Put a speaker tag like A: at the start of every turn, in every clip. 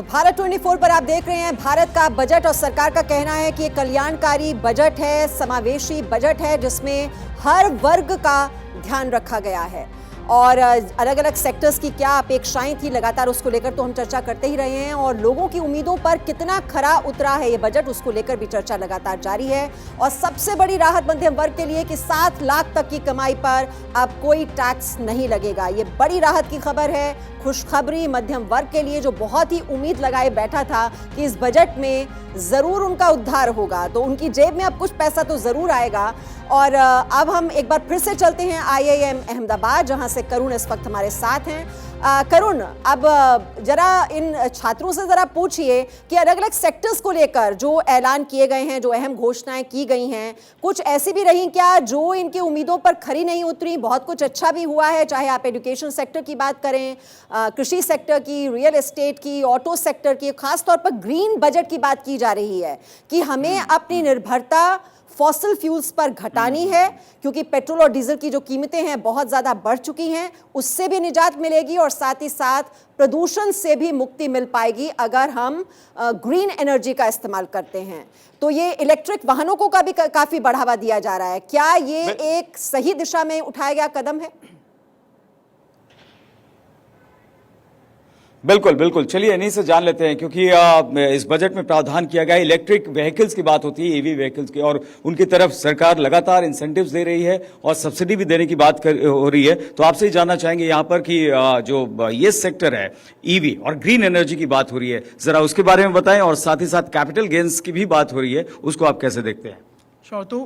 A: तो भारत 24 पर आप देख रहे हैं भारत का बजट और सरकार का कहना है कि ये कल्याणकारी बजट है, समावेशी बजट है जिसमें हर वर्ग का ध्यान रखा गया है और अलग अलग सेक्टर्स की क्या अपेक्षाएं थी लगातार उसको लेकर तो हम चर्चा करते ही रहे हैं और लोगों की उम्मीदों पर कितना खरा उतरा है ये बजट उसको लेकर भी चर्चा लगातार जारी है। और सबसे बड़ी राहत मध्यम वर्ग के लिए कि 7 लाख तक की कमाई पर अब कोई टैक्स नहीं लगेगा। ये बड़ी राहत की खबर है, खुशखबरी मध्यम वर्ग के लिए जो बहुत ही उम्मीद लगाए बैठा था कि इस बजट में जरूर उनका उद्धार होगा, तो उनकी जेब में अब कुछ पैसा तो जरूर आएगा। और अब हम एक बार फिर से चलते हैं IIM अहमदाबाद जहां से करुण इस वक्त हमारे साथ हैं। करुण, अब जरा इन छात्रों से जरा पूछिए कि अलग अलग सेक्टर्स को लेकर जो ऐलान किए गए हैं, जो अहम घोषणाएं की गई हैं, कुछ ऐसी भी रही क्या जो इनकी उम्मीदों पर खरी नहीं उतरी? बहुत कुछ अच्छा भी हुआ है, चाहे आप एजुकेशन सेक्टर की बात करें, कृषि सेक्टर की, रियल एस्टेट की, ऑटो सेक्टर की, खासतौर पर ग्रीन बजट की बात की जा रही है कि हमें अपनी निर्भरता फॉसिल फ्यूल्स पर घटानी है क्योंकि पेट्रोल और डीजल की जो कीमतें हैं बहुत ज़्यादा बढ़ चुकी हैं, उससे भी निजात मिलेगी और साथ ही साथ प्रदूषण से भी मुक्ति मिल पाएगी अगर हम ग्रीन एनर्जी का इस्तेमाल करते हैं। तो ये इलेक्ट्रिक वाहनों को का भी काफ़ी बढ़ावा दिया जा रहा है। क्या ये एक सही दिशा में उठाया गया कदम है?
B: बिल्कुल बिल्कुल, चलिए इन्हीं से जान लेते हैं क्योंकि इस बजट में प्रावधान किया गया है इलेक्ट्रिक व्हीकल्स की बात होती है, EV व्हीकल्स की, और उनकी तरफ सरकार लगातार इंसेंटिव्स दे रही है और सब्सिडी भी देने की बात हो रही है। तो आपसे ही जानना चाहेंगे यहाँ पर कि जो ये सेक्टर है EV और ग्रीन एनर्जी की बात हो रही है, जरा उसके बारे में बताएं और साथ ही साथ कैपिटल गेन्स की भी बात हो रही है, उसको आप कैसे देखते हैं?
C: श्योर। तो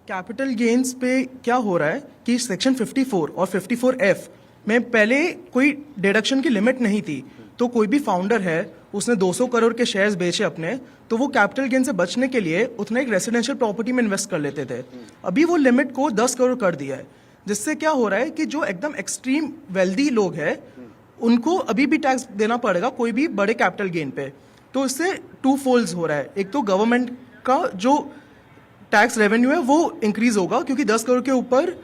C: कैपिटल गेन्स पे क्या हो रहा है कि सेक्शन 54 और 54F में पहले कोई डिडक्शन की लिमिट नहीं थी, तो कोई भी फाउंडर है उसने 200 करोड़ के शेयर्स बेचे अपने, तो वो कैपिटल गेन से बचने के लिए उतना एक रेसिडेंशियल प्रॉपर्टी में इन्वेस्ट कर लेते थे। अभी वो लिमिट को 10 करोड़ कर दिया है, जिससे क्या हो रहा है कि जो एकदम एक्सट्रीम वेल्दी लोग हैं उनको अभी भी टैक्स देना पड़ेगा कोई भी बड़े कैपिटल गेन पे। तो इससे 2 फोल्ड्स हो रहा है, एक तो गवर्नमेंट का जो टैक्स रेवेन्यू है वो इंक्रीज होगा क्योंकि 10 करोड़ के ऊपर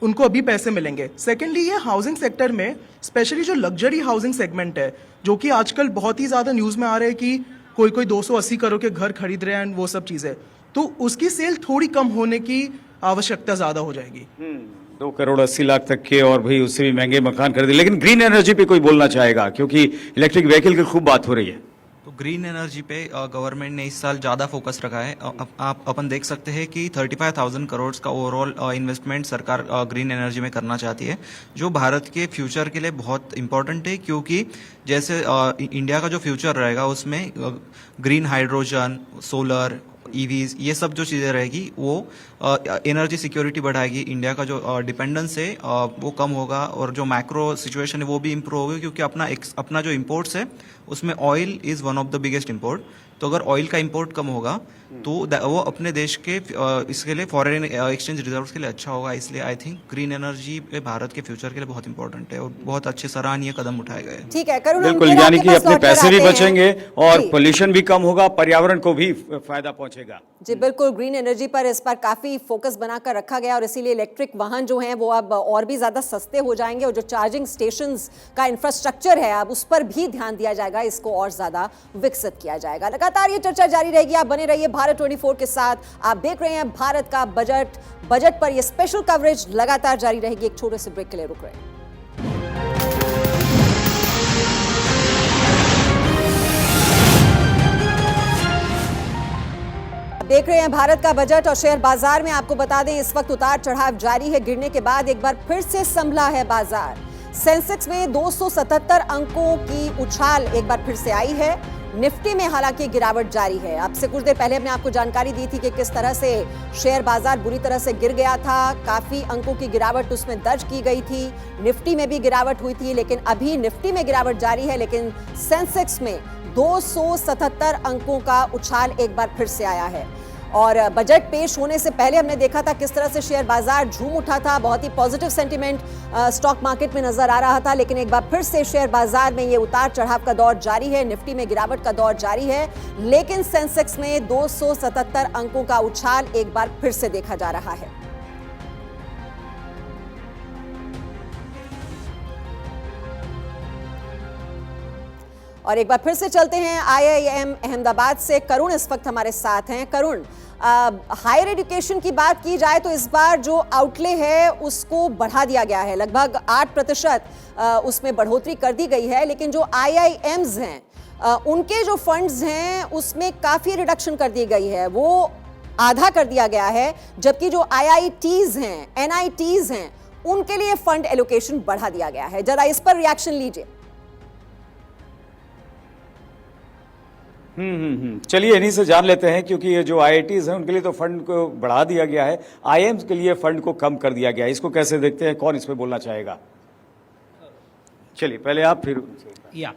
C: उनको अभी पैसे मिलेंगे। सेकेंडली, ये हाउसिंग सेक्टर में स्पेशली जो लग्जरी हाउसिंग सेगमेंट है जो कि आजकल बहुत ही ज़्यादा न्यूज़ में आ रहे हैं कि कोई 280 करोड़ के घर खरीद रहे हैं, वो सब चीज़ें, तो उसकी सेल थोड़ी कम होने की आवश्यकता ज़्यादा हो जाएगी।
B: 2 करोड़ 80 लाख तक के और भाई उससे भी महंगे मकान खरीदे। लेकिन ग्रीन एनर्जी पे कोई बोलना चाहेगा क्योंकि इलेक्ट्रिक व्हीकल की खूब बात हो रही है।
D: तो ग्रीन एनर्जी पे गवर्नमेंट ने इस साल ज़्यादा फोकस रखा है। आप अपन देख सकते हैं कि 35,000 करोड़ का ओवरऑल इन्वेस्टमेंट सरकार ग्रीन एनर्जी में करना चाहती है, जो भारत के फ्यूचर के लिए बहुत इंपॉर्टेंट है क्योंकि जैसे इंडिया का जो फ्यूचर रहेगा उसमें ग्रीन हाइड्रोजन, सोलर, EVs, ये सब जो चीज़ें रहेगी वो एनर्जी सिक्योरिटी बढ़ाएगी। इंडिया का जो डिपेंडेंस है वो कम होगा और जो मैक्रो सिचुएशन है वो भी इम्प्रूव होगी क्योंकि अपना जो इम्पोर्ट्स है उसमें oil is one of the biggest import. तो अगर ऑयल का इम्पोर्ट कम होगा तो वो अपने देश के इसके लिए फॉरेन एक्सचेंज रिजर्व्स के लिए अच्छा होगा। इसलिए आई थिंक ग्रीन एनर्जी पे भारत के फ्यूचर के लिए बहुत इंपॉर्टेंट है और बहुत अच्छे सराहनीय कदम उठाए गए।
A: ठीक है करुण,
B: बिल्कुल, यानी कि अपने पैसे भी बचेंगे और पोल्यूशन भी कम होगा, पर्यावरण को भी फायदा पहुंचेगा।
A: जी बिल्कुल, ग्रीन एनर्जी पर इस पर काफी फोकस बनाकर रखा गया और इसीलिए इलेक्ट्रिक वाहन जो हैं वो अब और भी ज्यादा सस्ते हो जाएंगे और जो चार्जिंग स्टेशंस का इंफ्रास्ट्रक्चर है अब उस पर भी ध्यान दिया जाएगा, इसको और ज्यादा विकसित किया जाएगा। लगातार ये चर्चा जारी रहेगी, आप बने रहिए भारत 24 के साथ। आप देख रहे हैं भारत का बजट पर ये स्पेशल कवरेज लगातार जारी रहेगी। एक छोटे से ब्रेक के लिए रुक रहे हैं। देख रहे हैं भारत का बजट और शेयर बाजार में आपको बता दें इस वक्त उतार चढ़ाव जारी है। गिरने के बाद एक बार फिर से संभला है बाजार। सेंसेक्स में 277 अंकों की उछाल एक बार फिर से आई है। निफ्टी में हालांकि गिरावट जारी है। आपसे कुछ देर पहले हमने आपको जानकारी दी थी कि किस तरह से शेयर बाजार बुरी तरह से गिर गया था, काफी अंकों की गिरावट उसमें दर्ज की गई थी। निफ्टी में भी गिरावट हुई थी, लेकिन अभी निफ्टी में गिरावट जारी है, लेकिन सेंसेक्स में 277 अंकों का उछाल एक बार फिर से आया है। और बजट पेश होने से पहले हमने देखा था किस तरह से शेयर बाजार झूम उठा था, बहुत ही पॉजिटिव सेंटीमेंट स्टॉक मार्केट में नजर आ रहा था, लेकिन एक बार फिर से शेयर बाजार में ये उतार चढ़ाव का दौर जारी है। निफ्टी में गिरावट का दौर जारी है, लेकिन सेंसेक्स में 277 अंकों का उछाल एक बार फिर से देखा जा रहा है। और एक बार फिर से चलते हैं IIM अहमदाबाद से। करुण इस वक्त हमारे साथ हैं। करुण, हायर एजुकेशन की बात की जाए तो इस बार जो आउटले है उसको बढ़ा दिया गया है, लगभग 8% उसमें बढ़ोतरी कर दी गई है, लेकिन जो IIMs हैं उनके जो फंड्स हैं उसमें काफी रिडक्शन कर दी गई है, वो आधा कर दिया गया है, जबकि जो IITs हैं, NITs हैं, उनके लिए फंड एलोकेशन बढ़ा दिया गया है। जरा इस पर रिएक्शन लीजिए।
B: चलिए इन्हीं से जान लेते हैं, क्योंकि ये जो IITs हैं उनके लिए तो फंड को बढ़ा दिया गया है, IIMs के लिए फंड को कम कर दिया गया है। इसको कैसे देखते हैं, कौन इस पे बोलना चाहेगा? चलिए पहले आप, फिर
E: या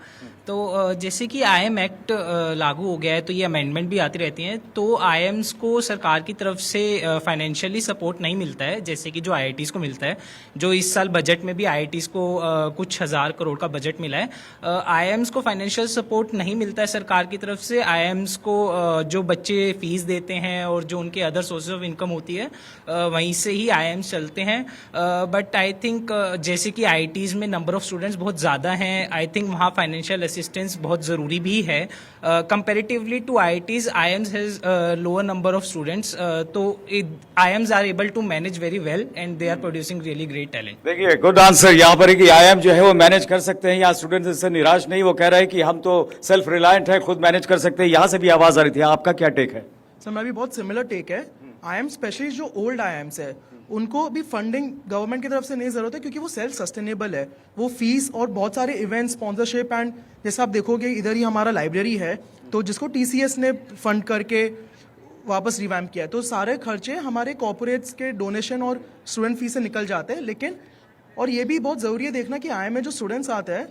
E: तो जैसे कि IIM एक्ट लागू हो गया है तो ये अमेंडमेंट भी आती रहती हैं, तो IIMs को सरकार की तरफ से फाइनेंशियली सपोर्ट नहीं मिलता है जैसे कि जो IITs को मिलता है। जो इस साल बजट में भी IITs को कुछ 1000 करोड़ का बजट मिला है। IIMs को फाइनेंशियल सपोर्ट नहीं मिलता है सरकार की तरफ से। IIMs को जो बच्चे फीस देते हैं और जो उनके अदर सोर्सेज ऑफ इनकम होती है वहीं से ही IIMs चलते हैं। बट आई थिंक जैसे कि IITs में नंबर ऑफ स्टूडेंट्स बहुत ज़्यादा हैं, आई थिंक वहाँ फाइनेंशियल असिस्टेंस बहुत ज़रूरी भी है। Comparatively to IITs, IIMs has lower number of students, तो IIMs are able to manage very well and they are producing really great talent.
B: देखिए, गुड आंसर यहाँ पर है कि IIM जो है वो मैनेज कर सकते हैं। यहाँ स्टूडेंट्स इससे निराश नहीं, वो कह रहे हैं कि हम तो सेल्फ रिलायंट है, खुद मैनेज कर सकते हैं। यहाँ से भी आवाज आ रही थी, आपका क्या टेक है?
C: सर मैं भी बहुत सिमिलर टेक है। IIM स्पेशली जो ओल्ड IIMs है उनको भी फंडिंग गवर्नमेंट की तरफ से नहीं जरूरत है, क्योंकि वो सेल्फ सस्टेनेबल है। वो फीस और बहुत सारे इवेंट स्पॉन्सरशिप एंड जैसे आप देखोगे इधर ही हमारा लाइब्रेरी है तो जिसको TCS ने फंड करके वापस रिवैम्प किया है, तो सारे खर्चे हमारे कॉर्पोरेट्स के डोनेशन और स्टूडेंट फीस से निकल जाते हैं। लेकिन और ये भी बहुत ज़रूरी है देखना कि IIM में जो स्टूडेंट्स आते हैं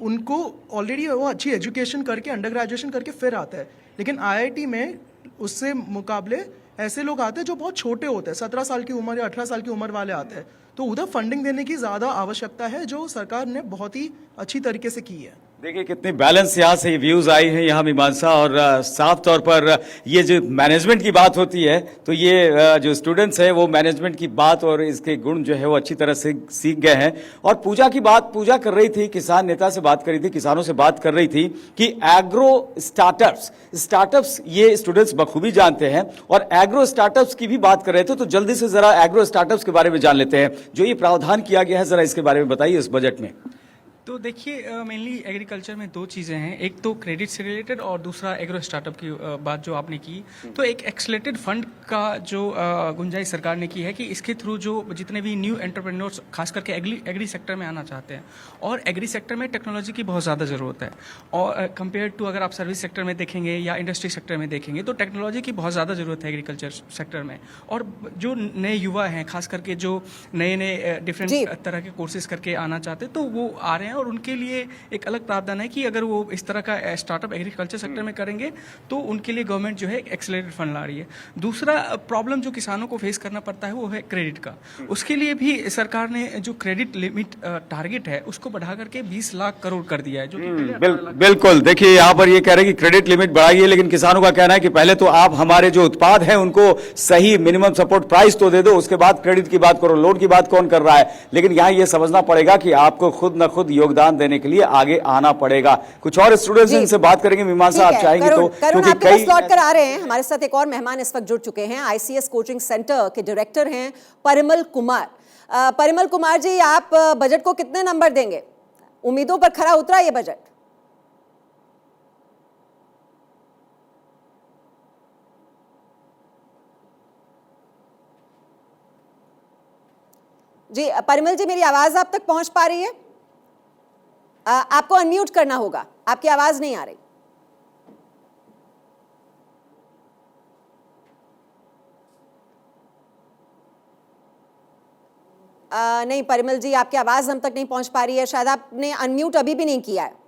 C: उनको ऑलरेडी वो अच्छी एजुकेशन करके अंडर ग्रेजुएशन करके फिर आते हैं, लेकिन IIT में उससे मुकाबले ऐसे लोग आते हैं जो बहुत छोटे होते हैं, 17 साल की उम्र या 18 साल की उम्र वाले आते हैं, तो उधर फंडिंग देने की ज़्यादा आवश्यकता है, जो सरकार ने बहुत ही अच्छी तरीके से की है।
B: देखिए कितनी बैलेंस यहाँ से व्यूज आई हैं यहाँ मीमांसा, और साफ तौर पर ये जो मैनेजमेंट की बात होती है तो ये जो स्टूडेंट्स हैं वो मैनेजमेंट की बात और इसके गुण जो है वो अच्छी तरह से सीख गए हैं। और पूजा कर रही थी, किसान नेता से बात कर रही थी, किसानों से बात कर रही थी कि एग्रो स्टार्टअप्स ये स्टूडेंट्स बखूबी जानते हैं, और एग्रो स्टार्टअप्स की भी बात कर रहे थे। तो जल्दी से जरा एग्रो स्टार्टअप्स के बारे में जान लेते हैं, जो ये प्रावधान किया गया है, जरा इसके बारे में बताइए इस बजट में।
F: तो देखिए मेनली एग्रीकल्चर में दो चीज़ें हैं, एक तो क्रेडिट से रिलेटेड और दूसरा एग्रो स्टार्टअप की बात जो आपने की। तो एक एक्सलेटेड फंड का जो गुंजाइश सरकार ने की है कि इसके थ्रू जो जितने भी न्यू एंटरप्रेन्योर्स खास करके एग्री सेक्टर में आना चाहते हैं, और एग्री सेक्टर में टेक्नोलॉजी की बहुत ज़्यादा ज़रूरत है, और कंपेयर टू अगर आप सर्विस सेक्टर में देखेंगे या इंडस्ट्री सेक्टर में देखेंगे तो टेक्नोलॉजी की बहुत ज़्यादा ज़रूरत है एग्रीकल्चर सेक्टर में। और जो नए युवा हैं, खास करके जो नए डिफरेंट तरह के कोर्सेज करके आना चाहते हैं, तो वो आ रहे हैं, और उनके लिए एक अलग प्रावधान है कि अगर वो इस तरह का स्टार्टअप एग्रीकल्चर सेक्टर में करेंगे तो उनके लिए गवर्नमेंट जो है एक्सेलरेटेड फंड ला रही है। दूसरा प्रॉब्लम जो किसानों को फेस करना पड़ता है वो है क्रेडिट का। उसके लिए भी सरकार ने जो क्रेडिट लिमिट टारगेट है उसको बढ़ा करके 20 लाख करोड़ कर दिया है, जो कि
B: बिल्कुल। देखिए यहाँ पर ये कह रहे हैं कि क्रेडिट लिमिट बढ़ाइए, लेकिन किसानों का कहना है कि पहले तो आप हमारे जो उत्पाद हैं उनको सही मिनिमम सपोर्ट प्राइस तो दे दो, उसके बाद क्रेडिट की बात करो। लोन की बात कौन कर रहा है? लेकिन यहाँ ये समझना पड़ेगा कि आपको खुद न खुद योगदान देने के लिए आगे आना पड़ेगा। कुछ और स्टूडेंट्स इनसे बात करेंगे, मीमांसा आप चाहेंगे तो,
A: क्योंकि कई लौट कर आ रहे हैं। हमारे साथ एक और मेहमान इस वक्त जुड़ चुके हैं, ICS कोचिंग सेंटर के डायरेक्टर हैं परिमल कुमार। परिमल कुमार जी, आप बजट को कितने नंबर देंगे? उम्मीदों पर खरा उतरा ये बजट? जी परिमल जी, मेरी आवाज आप तक पहुंच पा रही है? आपको अनम्यूट करना होगा, आपकी आवाज नहीं आ रही। नहीं परिमल जी, आपकी आवाज हम तक नहीं पहुंच पा रही है, शायद आपने अनम्यूट अभी भी नहीं किया है।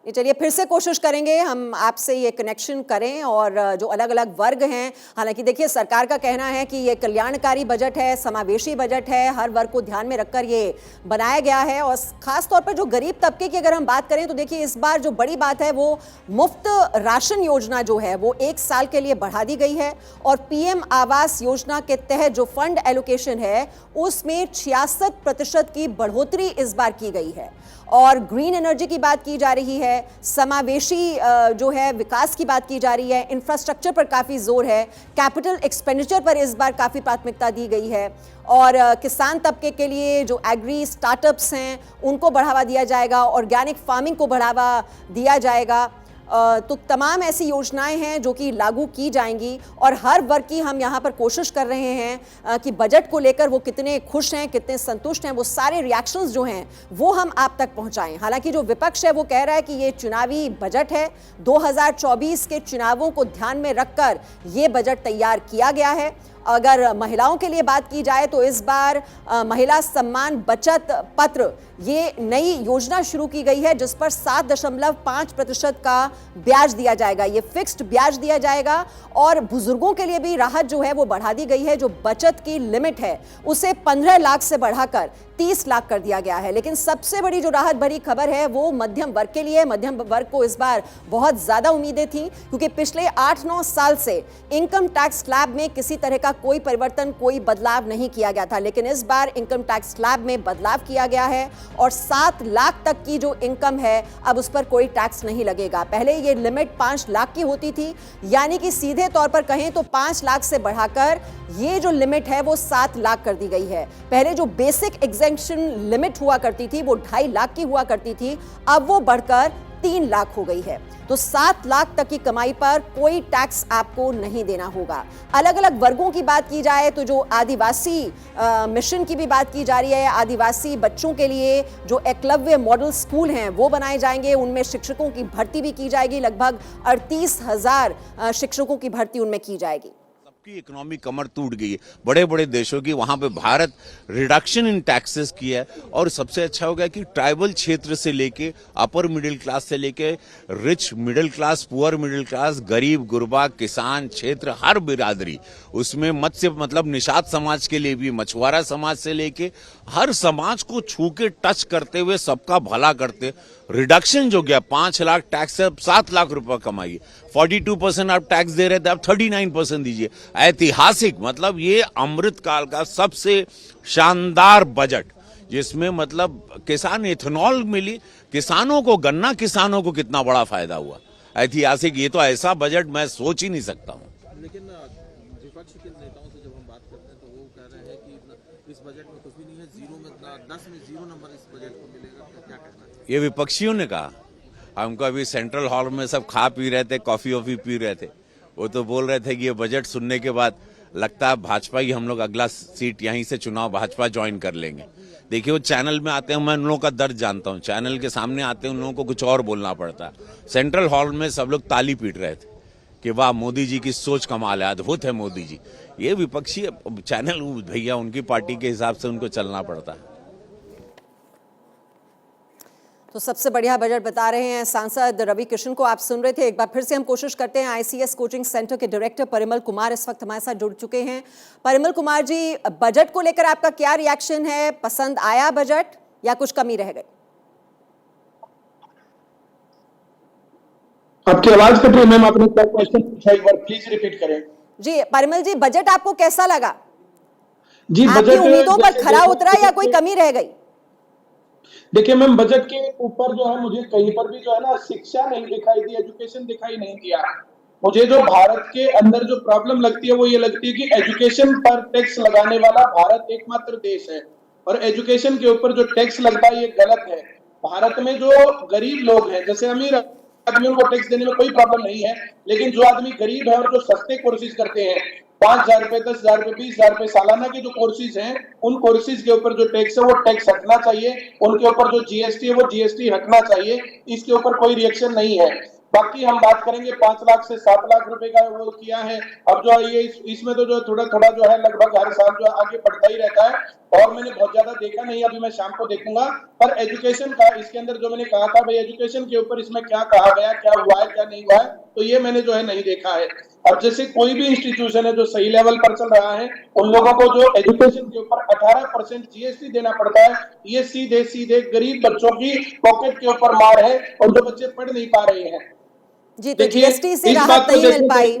A: ये चलिए फिर से कोशिश करेंगे हम आपसे ये कनेक्शन करें और जो अलग अलग वर्ग हैं, हालांकि देखिए सरकार का कहना है कि ये कल्याणकारी बजट है, समावेशी बजट है, हर वर्ग को ध्यान में रखकर ये बनाया गया है। और खास तौर पर जो गरीब तबके की अगर हम बात करें तो देखिए इस बार जो बड़ी बात है वो मुफ्त राशन योजना जो है वो 1 साल के लिए बढ़ा दी गई है और पीएम आवास योजना के तहत जो फंड एलोकेशन है उसमें 66% की बढ़ोतरी इस बार की गई है। और ग्रीन एनर्जी की बात की जा रही है, समावेशी जो है विकास की बात की जा रही है, इंफ्रास्ट्रक्चर पर काफ़ी जोर है, कैपिटल एक्सपेंडिचर पर इस बार काफ़ी प्राथमिकता दी गई है और किसान तबके के लिए जो एग्री स्टार्टअप्स हैं उनको बढ़ावा दिया जाएगा, ऑर्गेनिक फार्मिंग को बढ़ावा दिया जाएगा। तो तमाम ऐसी योजनाएं हैं जो कि लागू की जाएंगी और हर वर्ग की हम यहाँ पर कोशिश कर रहे हैं कि बजट को लेकर वो कितने खुश हैं, कितने संतुष्ट हैं, वो सारे रिएक्शंस जो हैं वो हम आप तक पहुँचाएं। हालांकि जो विपक्ष है वो कह रहा है कि ये चुनावी बजट है, 2024 के चुनावों को ध्यान में रखकर ये बजट तैयार किया गया है। अगर महिलाओं के लिए बात की जाए तो इस बार महिला सम्मान बचत पत्र ये नई योजना शुरू की गई है जिस पर 7.5% का ब्याज दिया जाएगा, ये फिक्स्ड ब्याज दिया जाएगा और बुजुर्गों के लिए भी राहत जो है वो बढ़ा दी गई है। जो बचत की लिमिट है उसे 15 लाख से बढ़ाकर 30 लाख कर दिया गया है। लेकिन सबसे बड़ी जो राहत भरी खबर है वो मध्यम वर्ग के लिए। मध्यम वर्ग को इस बार बहुत ज्यादा उम्मीदें थी क्योंकि पिछले 8-9 साल से इनकम टैक्स स्लैब में किसी तरह का कोई परिवर्तन, कोई बदलाव नहीं किया गया था, लेकिन इस बार इनकम टैक्स स्लैब में बदलाव किया गया है और 7 लाख तक की जो इनकम है अब उस पर कोई टैक्स नहीं लगेगा। पहले ये लिमिट 5 लाख की होती थी, यानी कि सीधे तौर पर कहें तो 5 लाख से बढ़ाकर ये जो लिमिट है वो 7 लाख कर दी गई है। पहले जो बेसिक एग्जेम्पशन लिमिट हुआ करती थी वो 2.5 लाख की हुआ करती थी, अब वो बढ़कर 3 लाख हो गई है। तो 7 लाख तक की कमाई पर कोई टैक्स आपको नहीं देना होगा। अलग अलग वर्गों की बात की जाए तो जो आदिवासी मिशन की भी बात की जा रही है, आदिवासी बच्चों के लिए जो एकलव्य मॉडल स्कूल हैं वो बनाए जाएंगे, उनमें शिक्षकों की भर्ती भी की जाएगी, लगभग 38,000 शिक्षकों की भर्ती उनमें की जाएगी।
G: की इकोनॉमी कमर टूट गई है बड़े बड़े देशों की, वहां पे भारत रिडक्शन इन टैक्सेस किया है और सबसे अच्छा हो गया कि ट्राइबल क्षेत्र से लेके अपर मिडिल क्लास से लेके rich middle class, poor middle class, गरीब गुरबा, किसान क्षेत्र, हर बिरादरी उसमें मत्स्य मतलब निषाद समाज के लिए भी, मछुआरा समाज से लेके हर समाज को छू के टच करते हुए सबका भला करते रिडक्शन जो गया 5 लाख टैक्स से 7 लाख रुपए कमाइए, 42% आप टैक्स दे रहे थे आप 39% दीजिए। ऐतिहासिक मतलब ये अमृत काल का सबसे शानदार बजट जिसमें मतलब किसान इथेनॉल मिली, किसानों को, गन्ना किसानों को कितना बड़ा फायदा हुआ, ऐतिहासिक। ये तो ऐसा बजट मैं सोच ही नहीं सकता हूँ।
H: लेकिन विपक्ष के नेताओं से जब हम बात करते हैं तो वो कह रहे हैं कि इस बजट में कुछ भी नहीं है, 0 में 10 में 0 नंबर इस बजट को मिलेगा, तो क्या कहना है?
G: ये विपक्षियों ने कहा। हमको अभी सेंट्रल हॉल में सब खा पी रहे थे, कॉफी वॉफी पी रहे थे, वो तो बोल रहे थे कि ये बजट सुनने के बाद लगता है भाजपा ही हम लोग अगला सीट यहीं से चुनाव भाजपा ज्वाइन कर लेंगे। देखिए वो चैनल में आते हैं, मैं उन लोगों का दर्द जानता हूँ, चैनल के सामने आते हैं उन लोगों को कुछ और बोलना पड़ता है। सेंट्रल हॉल में सब लोग ताली पीट रहे थे कि वाह मोदी जी की सोच कमाल है, अद्भुत है मोदी जी। ये विपक्षी चैनल भैया उनकी पार्टी के हिसाब से उनको चलना पड़ता है।
A: तो सबसे बढ़िया बजट बता रहे हैं सांसद रवि किशन को आप सुन रहे थे। एक बार फिर से हम कोशिश करते हैं, आईसीएस कोचिंग सेंटर के डायरेक्टर परिमल कुमार इस वक्त हमारे साथ जुड़ चुके हैं। परिमल कुमार जी, बजट को लेकर आपका क्या रिएक्शन है? पसंद आया बजट या कुछ कमी रह गई?
I: आपकी आवाज कट रही है मैम, आपने क्या क्वेश्चन पूछा एक बार प्लीज रिपीट करें।
A: जी परिमल जी, बजट आपको कैसा लगा?
I: जी
A: आपकी उम्मीदों पर खरा उतरा या कोई कमी रह गई?
I: देखिए मैम, बजट के ऊपर जो है मुझे कहीं पर भी जो है ना शिक्षा नहीं दिखाई दी, एजुकेशन दिखाई नहीं दिया। मुझे जो भारत के अंदर जो प्रॉब्लम लगती है वो ये लगती है कि एजुकेशन पर टैक्स लगाने वाला भारत एकमात्र देश है और एजुकेशन के ऊपर जो टैक्स लगता है ये गलत है। भारत में जो गरीब लोग हैं, जैसे अमीर आदमियों को टैक्स देने में कोई प्रॉब्लम नहीं है, लेकिन जो आदमी गरीब है और जो सस्ते कोर्सेज करते हैं, 5,000 रुपए, 10,000 रुपए, 20,000 रुपए सालाना के जो कोर्सेज हैं, उन कोर्सेज के ऊपर जो टैक्स है वो टैक्स हटना चाहिए। उनके ऊपर जो जीएसटी है वो जीएसटी हटना चाहिए। इसके ऊपर कोई रिएक्शन नहीं है। बाकी हम बात करेंगे 5 लाख से 7 लाख रुपए का वो किया है। अब जो है ये इसमें तो जो थोड़ा थोड़ा जो है लगभग हर साल जो आगे बढ़ता ही रहता है और मैंने बहुत ज्यादा देखा नहीं, अभी मैं शाम को देखूंगा। पर एजुकेशन का इसके अंदर जो मैंने कहा था भाई एजुकेशन के ऊपर इसमें क्या कहा गया, क्या हुआ है क्या नहीं हुआ है, तो ये मैंने जो है नहीं देखा है। अब जैसे कोई भी इंस्टीट्यूशन है जो सही लेवल पर चल रहा है उन लोगों को जो एजुकेशन के ऊपर 18% जीएसटी देना पड़ता है, ये सीधे सीधे गरीब बच्चों की पॉकेट के ऊपर मार है और जो बच्चे पढ़ नहीं पा रहे हैं।
A: जी, तो जीएसटी से राहत नहीं मिल पाई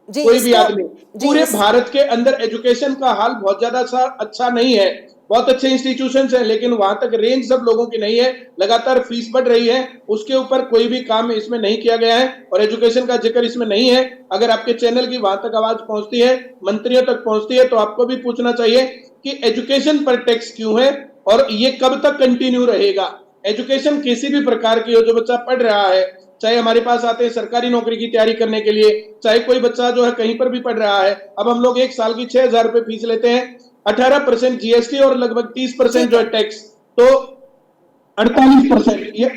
A: जी,
I: कोई भी आदमी पूरे भारत के अंदर एजुकेशन का हाल बहुत ज्यादा अच्छा नहीं है। बहुत अच्छे इंस्टीट्यूशंस हैं लेकिन वहां तक रेंज सब लोगों की नहीं है, लगातार फीस बढ़ रही है, उसके ऊपर कोई भी काम इसमें नहीं किया गया है और एजुकेशन का जिक्र इसमें नहीं है। अगर आपके चैनल की वहां तक आवाज पहुंचती है, मंत्रियों तक पहुंचती है, तो आपको भी पूछना चाहिए कि एजुकेशन पर टैक्स क्यों है और ये कब तक कंटिन्यू रहेगा। एजुकेशन किसी भी प्रकार की हो, जो बच्चा पढ़ रहा है, चाहे हमारे पास आते हैं सरकारी नौकरी की तैयारी करने के लिए, चाहे कोई बच्चा जो है कहीं पर भी पढ़ रहा है, अब हम लोग एक साल की 6,000 रुपए फीस लेते हैं, 18% जीएसटी और लगभग 30% जो है टैक्स, तो 48%, ये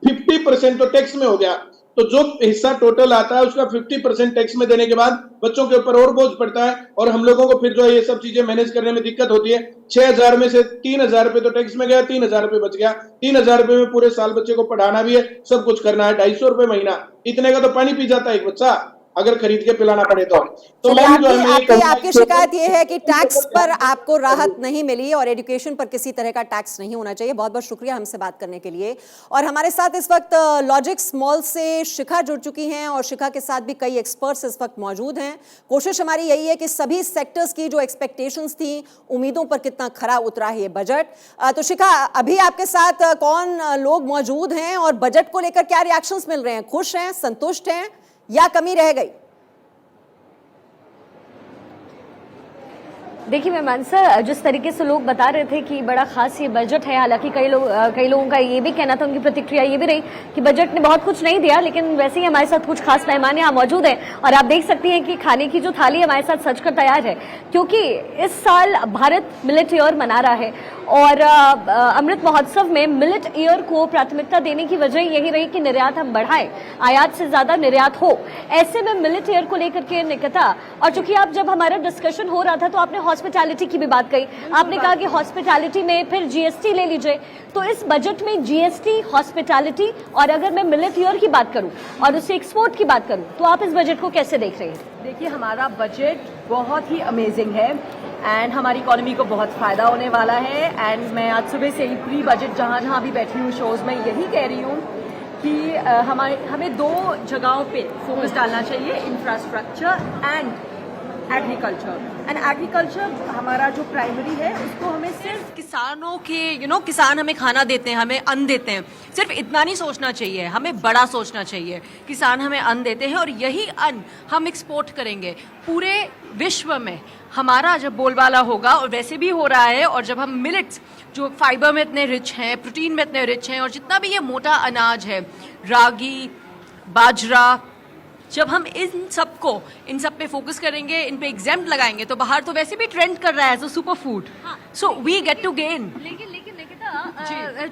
I: 50% तो टैक्स में हो गया। तो जो हिस्सा टोटल आता है उसका 50% टैक्स में देने के बाद बच्चों के ऊपर और बोझ पड़ता है और हम लोगों को फिर जो है ये सब चीजें मैनेज करने में दिक्कत होती है। 6,000 में से 3,000 रुपए तो टैक्स में गया, 3,000 रुपए बच गया। 3,000 रुपए में पूरे साल बच्चे को पढ़ाना भी है, सब कुछ करना है। 250 रुपए महीना, इतने का तो पानी पी जाता है एक बच्चा अगर खरीद के पिलाना पड़े तो।
A: आपकी शिकायत ये है कि टैक्स पर आपको राहत नहीं मिली और एजुकेशन पर किसी तरह का टैक्स नहीं होना चाहिए। बहुत बहुत शुक्रिया हमसे बात करने के लिए। और हमारे साथ इस वक्त लॉजिक्स मॉल से शिखा जुड़ चुकी हैं और शिखा के साथ भी कई एक्सपर्ट्स इस वक्त मौजूद हैं। कोशिश हमारी यही है कि सभी सेक्टर्स की जो एक्सपेक्टेशंस थी, उम्मीदों पर कितना खरा उतरा है ये बजट। तो शिखा, अभी आपके साथ कौन लोग मौजूद हैं और बजट को लेकर क्या रिएक्शंस मिल रहे हैं? खुश हैं, संतुष्ट हैं या कमी रह गई?
J: देखिए मेहमान सर, जिस तरीके से लोग बता रहे थे कि बड़ा खास ये बजट है, हालांकि कई लोगों का ये भी कहना था, उनकी प्रतिक्रिया ये भी रही कि बजट ने बहुत कुछ नहीं दिया, लेकिन वैसे ही हमारे साथ कुछ खास मेहमान यहाँ मौजूद हैं और आप देख सकती हैं कि खाने की जो थाली हमारे साथ सजकर तैयार है, क्योंकि इस साल भारत मिलेट ईयर मना रहा है और अमृत महोत्सव में मिलेट ईयर को प्राथमिकता देने की वजह यही रही कि निर्यात हम बढ़ाएं, आयात से ज्यादा निर्यात हो। ऐसे में मिलेट ईयर को लेकर के निकता, और चूंकि आप जब हमारा डिस्कशन हो रहा था तो आपने हॉस्पिटैलिटी की भी बात कही, आपने कहा कि हॉस्पिटैलिटी में फिर जीएसटी ले लीजिए, तो इस बजट में जीएसटी, हॉस्पिटैलिटी और अगर मैं मिलेट ईयर की बात करूं और उससे एक्सपोर्ट की बात करूं, तो आप इस बजट को कैसे देख रहे हैं?
K: देखिए, हमारा बजट बहुत ही अमेजिंग है एंड हमारी इकोनॉमी को बहुत फायदा होने वाला है। एंड मैं आज सुबह से ही प्री बजट जहाँ भी बैठी हूँ शोज में यही कह रही हूँ कि हमें दो जगहों पे फोकस डालना चाहिए, infrastructure and agriculture. And agriculture हमारा जो प्राइमरी है उसको हमें सिर्फ किसानों के किसान हमें खाना देते हैं, हमें अन्न देते हैं, सिर्फ इतना नहीं सोचना चाहिए, हमें बड़ा सोचना चाहिए। किसान हमें अन्न देते हैं और यही अन्न हम एक्सपोर्ट करेंगे पूरे विश्व में। हमारा जब बोलबाला होगा, और वैसे भी हो रहा है, और जब हम मिलेट्स जो फाइबर में इतने रिच हैं, प्रोटीन में इतने रिच हैं, और जितना भी ये मोटा अनाज है, रागी, बाजरा, जब हम इन सब पे फोकस करेंगे, इन पे एग्जाम्प्ट लगाएंगे, तो बाहर तो वैसे भी ट्रेंड कर रहा है as a super food, so we get to gain.
J: लेकिन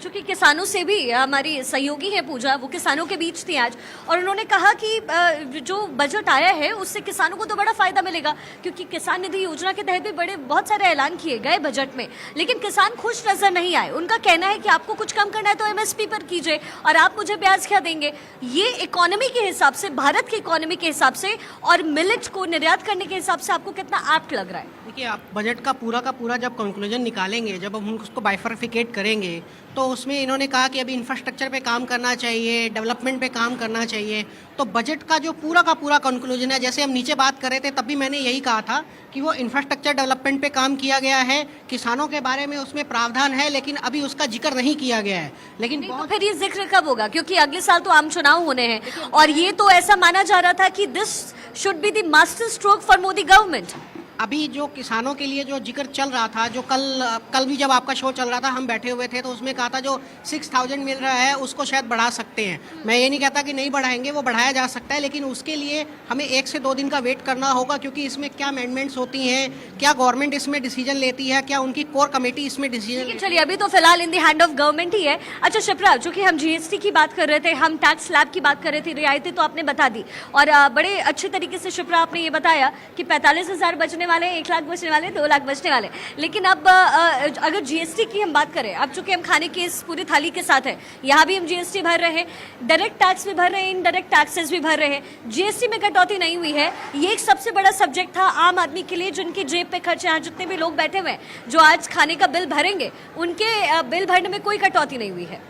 J: चूंकि किसानों से भी हमारी सहयोगी है पूजा, वो किसानों के बीच थी आज, और उन्होंने कहा कि जो बजट आया है उससे किसानों को तो बड़ा फायदा मिलेगा, क्योंकि किसान निधि योजना के तहत भी बहुत सारे ऐलान किए गए बजट में, लेकिन किसान खुश नजर नहीं आए। उनका कहना है कि आपको कुछ कम करना है तो एमएसपी पर कीजिए, और आप मुझे ब्याज क्या देंगे? ये इकोनॉमी के हिसाब से, भारत की इकोनॉमी के हिसाब से और मिलेट को निर्यात करने के हिसाब से आपको कितना एप्ट लग रहा है?
L: देखिए, आप बजट का पूरा जब कंक्लूजन निकालेंगे, जब हम उसको बाइफर्फिकेट करेंगे, तो उसमें इन्होंने कहा कि अभी इंफ्रास्ट्रक्चर पे काम करना चाहिए, डेवलपमेंट पे काम करना चाहिए। तो बजट का जो पूरा का पूरा कंक्लूजन है, जैसे हम नीचे बात कर रहे थे तब भी मैंने यही कहा था कि वो इंफ्रास्ट्रक्चर डेवलपमेंट पे काम किया गया है, किसानों के बारे में उसमें प्रावधान है, लेकिन अभी उसका जिक्र नहीं किया गया है। लेकिन
J: तो फिर ये जिक्र कब होगा? क्योंकि अगले साल तो आम चुनाव होने हैं और ये तो ऐसा माना जा रहा था कि this should be the master stroke for Modi government.
L: अभी जो किसानों के लिए जो जिक्र चल रहा था, जो कल भी जब आपका शो चल रहा था हम बैठे हुए थे, तो उसमें कहा था जो 6000 मिल रहा है उसको शायद बढ़ा सकते हैं। मैं ये नहीं कहता कि नहीं बढ़ाएंगे, वो बढ़ाया जा सकता है, लेकिन उसके लिए हमें 1 से 2 दिन का वेट करना होगा, क्योंकि इसमें क्या अमेंडमेंट्स होती हैं, क्या गवर्नमेंट इसमें डिसीजन लेती है, क्या उनकी कोर कमेटी इसमें डिसीजन।
J: चलिए, अभी तो फिलहाल इन दी हैंड ऑफ गवर्नमेंट ही है। अच्छा शिप्रा, जो कि हम जीएसटी की बात कर रहे थे, हम टैक्स स्लैब की बात कर रहे थे, रियायतें तो आपने बता दी और बड़े अच्छे तरीके से शिप्रा आपने ये बताया कि 45,000 बचने वाले, 1 लाख बचने वाले, 2 लाख बचने वाले। लेकिन अब अगर जीएसटी की हम बात करें, अब चूंकि हम खाने की इस पूरी थाली के साथ है, यहाँ भी हम जीएसटी भर रहे हैं, डायरेक्ट टैक्स भी भर रहे हैं, इनडायरेक्ट टैक्सेस भी भर रहे हैं, जीएसटी में कटौती नहीं हुई है। ये एक सबसे बड़ा सब्जेक्ट था आम आदमी के लिए, जिनकी जेब पे खर्च, यहाँ जितने भी लोग बैठे हुए हैं जो आज खाने का बिल भरेंगे, उनके बिल भरने में कोई कटौती नहीं हुई है।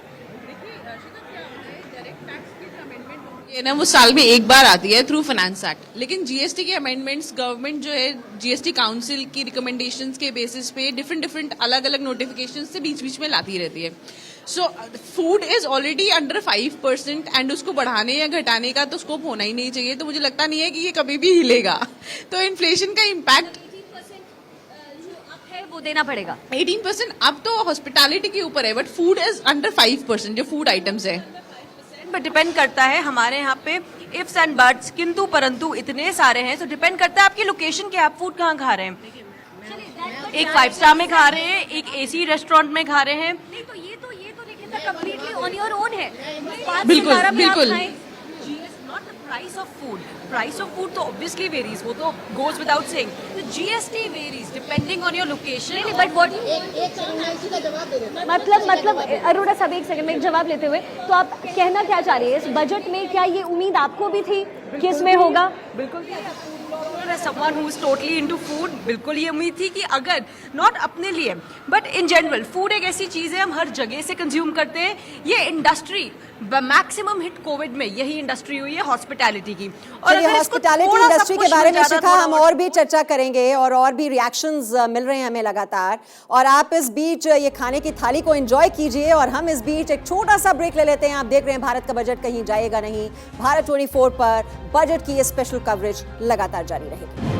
M: ये ना वो साल में एक बार आती है थ्रू फाइनेंस एक्ट, लेकिन जीएसटी के अमेंडमेंट्स गवर्नमेंट जो है जीएसटी काउंसिल की रिकमेंडेशंस के बेसिस पे डिफरेंट अलग अलग नोटिफिकेशंस से बीच बीच में लाती रहती है। So food is already under 5% and उसको बढ़ाने या घटाने का तो स्कोप होना ही नहीं चाहिए, तो मुझे लगता नहीं है कि ये कभी भी हिलेगा। तो इन्फ्लेशन का इम्पैक्ट
J: वो देना पड़ेगा।
M: 18% अब तो हॉस्पिटैलिटी के ऊपर है, बट फूड इज अंडर 5% जो फूड आइटम्स है।
K: पर डिपेंड करता है, हमारे यहाँ पे इफ्स एंड बट्स, किंतु परंतु इतने सारे हैं, तो डिपेंड करता है आपकी लोकेशन के, आप फूड कहाँ खा रहे हैं। एक 5 स्टार में खा रहे हैं, एक एसी रेस्टोरेंट में खा रहे हैं।
J: नहीं तो ये तो लेकिन कंप्लीटली ऑन योर ओन है।
M: बिल्कुल बिल्कुल।
K: प्राइस ऑफ फूड तो ऑब्वियसली वेरीज, वो तो गोज विदाउट सेइंग। तो GST varies depending on your location.
J: But what मतलब अरोड़ा साहब, एक सेकंड में एक जवाब लेते हुए, तो आप कहना क्या चाह रही है इस बजट में? क्या ये उम्मीद आपको भी थी कि इसमें होगा?
K: बिल्कुल someone who is totally into food, बिल्कुल ये उम्मीद थी कि अगर नॉट अपने लिए बट इन जनरल, फूड एक ऐसी चीज है हम हर जगह से कंज्यूम करते हैं। ये इंडस्ट्री मैक्सिमम हिट कोविड में यही इंडस्ट्री हुई है हॉस्पिटैलिटी की। और
A: चलिए, हॉस्पिटैलिटी इंडस्ट्री के बारे में शिखा हम और भी चर्चा करेंगे और भी रिएक्शंस मिल रहे हैं हमें लगातार। और आप इस बीच ये खाने की थाली को एंजॉय कीजिए और हम इस बीच एक छोटा सा ब्रेक ले लेते हैं। आप देख रहे हैं भारत का बजट कहीं जाएगा नहीं। भारत 24 पर बजट की ये स्पेशल कवरेज लगातार जारी रहेगी।